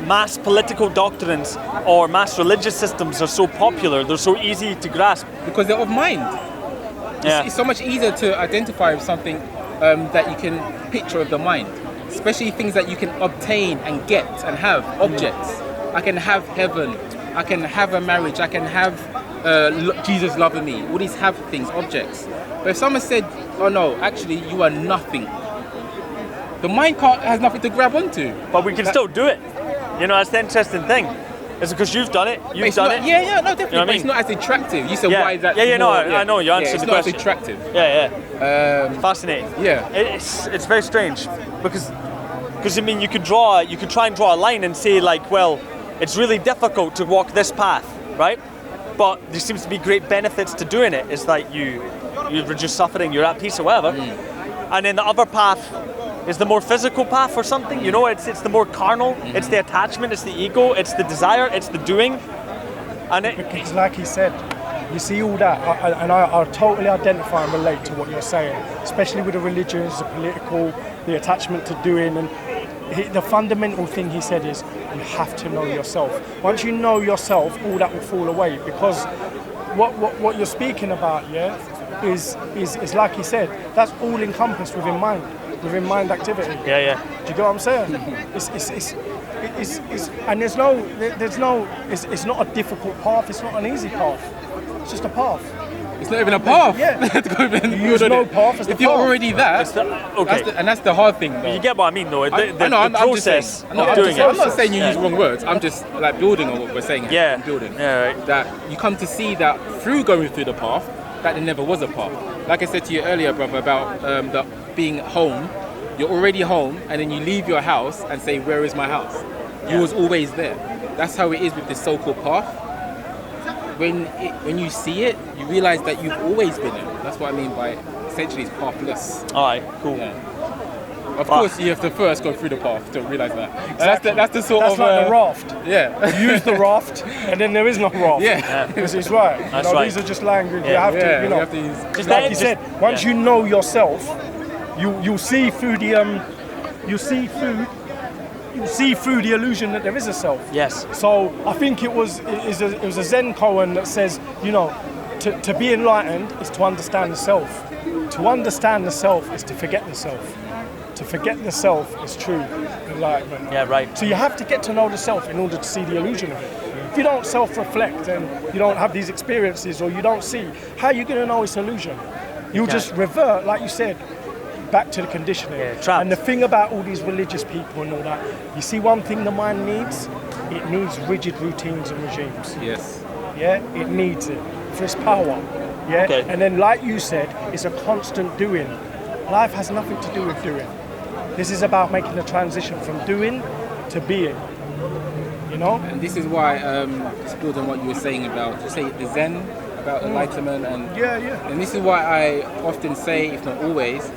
mass political doctrines or mass religious systems are so popular? They're so easy to grasp. Because they're of mind. Yeah. It's so much easier to identify with something that you can picture of the mind. Especially things that you can obtain and get and have, objects. I can have heaven, I can have a marriage, I can have Jesus loving me. All these have things, objects. But if someone said, oh no, actually you are nothing, the mind has nothing to grab onto. But we can still do it. You know, that's the interesting thing. It's because you've done it, you've done it. Yeah, no, definitely. You know but it's not as attractive. You said why is that? I know, you answered it's the not question. as attractive. Yeah. Fascinating. Yeah. It's very strange because I mean you could try and draw a line and say like, well, it's really difficult to walk this path, right? But there seems to be great benefits to doing it. It's like you reduce suffering, you're at peace or whatever. And then the other path is the more physical path or something, you know, it's the more carnal, it's the attachment, it's the ego, it's the desire, it's the doing. And because like he said, you see all that, I totally identify and relate to what you're saying, especially with the religions, the political, the attachment to doing, and the fundamental thing he said is you have to know yourself. Once you know yourself, all that will fall away, because what you're speaking about, is like he said, that's all encompassed within mind activity. Yeah. Do you get what I'm saying? It's and there's no it's not a difficult path, it's not an easy path. It's just a path. It's not even a path. Yeah. You use no path as the if you're path. already there, that's the hard thing though. You get what I mean though, the process I'm of doing it. I'm not saying you use wrong words, I'm just like building on what we're saying here. Yeah. I'm building. Yeah, right. That you come to see that through going through the path, that there never was a path. Like I said to you earlier, brother, about the being home. You're already home, and then you leave your house and say, where is my house? You was always there. That's how it is with this so-called path. When you see it, you realize that you've always been there. That's what I mean by essentially it's pathless. Alright, cool. Yeah. Of course, you have to first go through the path to realize that. Exactly. That's the sort that's of... like the raft. Yeah. You use the raft, and then there is no raft. Yeah. Because it's right. That's right. These are just language. You have to, you have to use... Just like you said, once you know yourself, you'll see through the you see through the illusion that there is a self. Yes. So I think it was a Zen koan that says, you know, to be enlightened is to understand the self. To understand the self is to forget the self. To forget the self is true enlightenment. Yeah, right. So you have to get to know the self in order to see the illusion of it. If you don't self-reflect and you don't have these experiences or you don't see, how are you going to know it's illusion? You'll just revert, like you said, back to the conditioning. Trapped. And the thing about all these religious people and all that, you see one thing the mind needs? It needs rigid routines and regimes. Yes. Yeah, it needs it for its power. Yeah, Okay. and then like you said, it's a constant doing. Life has nothing to do with doing. This is about making the transition from doing to being. You know? And this is why, just building on what you were saying about, say the Zen, about enlightenment, and and this is why I often say, if not always,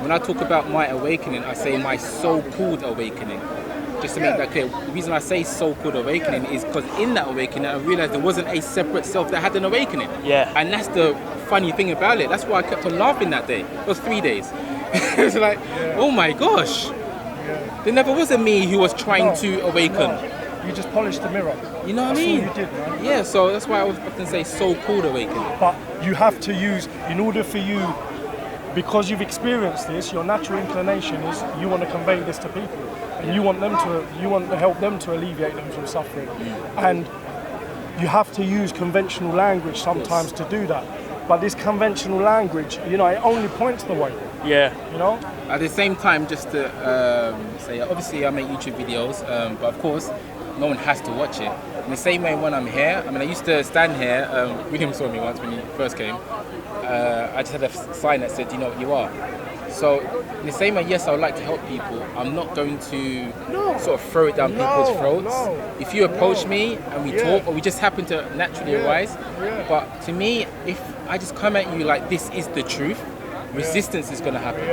when I talk about my awakening, I say my so-called awakening. Just to make that clear. The reason I say so-called awakening is because in that awakening, I realized there wasn't a separate self that had an awakening. Yeah. And that's the funny thing about it. That's why I kept on laughing that day. It was 3 days. It was like, oh my gosh. There never was a me who was trying to awaken. You just polished the mirror. You know what I That's mean? all you did, man. Yeah, so that's why I often say so-called awakening. But you have to use, in order for you, because you've experienced this, your natural inclination is you want to convey this to people, and you want to help them to alleviate them from suffering, and you have to use conventional language sometimes to do that. But this conventional language, you know, it only points the way. Yeah. You know. At the same time, just to say, obviously I make YouTube videos, but of course, no one has to watch it. In the same way when I'm here, I mean, I used to stand here, William saw me once when he first came, I just had a sign that said, you know what you are. So, in the same way, yes, I would like to help people, I'm not going to sort of throw it down people's throats. If you approach me and we talk, or we just happen to naturally arise, but to me, if I just come at you like this is the truth, resistance is going to happen.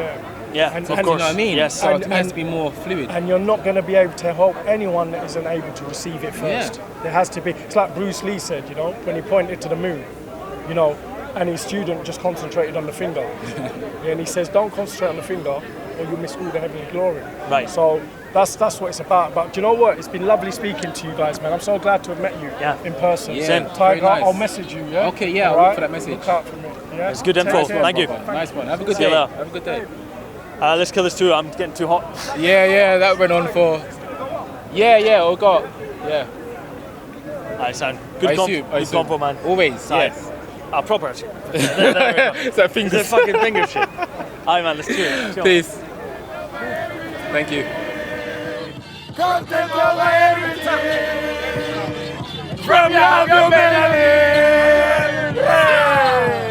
Yeah, and, of and course. You know what I mean? Yes. So it has to be more fluid. And you're not going to be able to help anyone that isn't able to receive it first. There has to be. It's like Bruce Lee said, you know, when he pointed to the moon, you know, and his student just concentrated on the finger. And he says, don't concentrate on the finger, or you'll miss all the heavenly glory. Right. So that's what it's about. But do you know what? It's been lovely speaking to you guys, man. I'm so glad to have met you in person. Yeah, Same. Tiger, very nice. I'll message you. Yeah. Okay, yeah, All I'll look for that message. Look out for me. Yeah. It's good info. Thank you. Nice one. Have a good See you day. later. Have a good day. Let's kill this too. I'm getting too hot. Yeah, that went on for. Oh God. Yeah. Alright, son. Good combo, man. Always, yes. Proper shit. It's that finger. It's a fucking finger shit. Alright, man. Let's do it. Peace. Thank you. Come take over everything from your melody.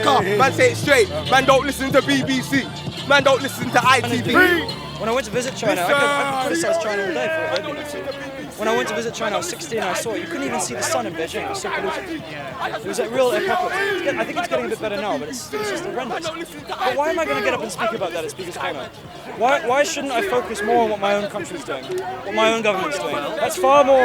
Come, man, say it straight. Man, don't listen to BBC. Man, don't listen to ITV. When I went to visit China, I could criticize China all day for what they've been up to. When I went to visit China, I was 16 and I saw it. You couldn't even see the sun in Beijing. It was so polluted. It was a real hypocrisy. I think it's getting a bit better now, but it's just horrendous. But why am I going to get up and speak about that at Speaker's Corner? Why shouldn't I focus more on what my own country's doing, what my own government's doing? That's far more